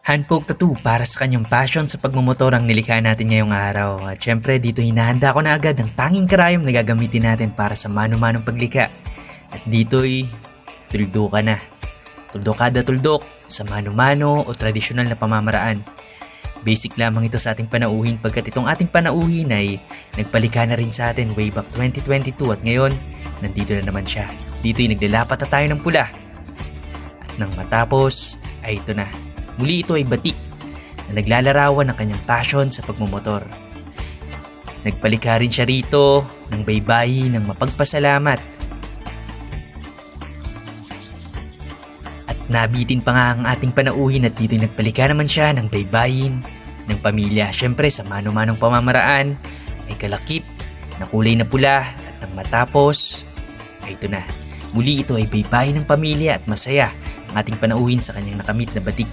Handpoke tattoo para sa kanyang passion sa pagmumotor ang nilikha natin ngayong araw. At syempre dito hinahanda ko na agad ang tanging karayom na gagamitin natin para sa mano-manong paglikha. At dito'y tuldok ka na. Tuldokada tuldok sa mano-mano o tradisyonal na pamamaraan. Basic lamang ito sa ating panauhin pagkat itong ating panauhin ay nagpalikha na rin sa atin way back 2022 at ngayon nandito na naman siya. Dito'y naglalapat na tayo ng pula. At nang matapos ay ito na. Muli ito ay batik na naglalarawan ng kanyang passion sa pagmumotor. Nagpalikha rin siya rito ng baybayi ng mapagpasalamat. At nabitin pa nga ang ating panauhin at dito'y nagpalikha naman siya ng baybayin ng pamilya. Syempre sa mano-manong pamamaraan ay kalakip na kulay na pula at nang matapos ay ito na. Muli ito ay baybayin ng pamilya at masaya ang ating panauhin sa kanyang nakamit na batik.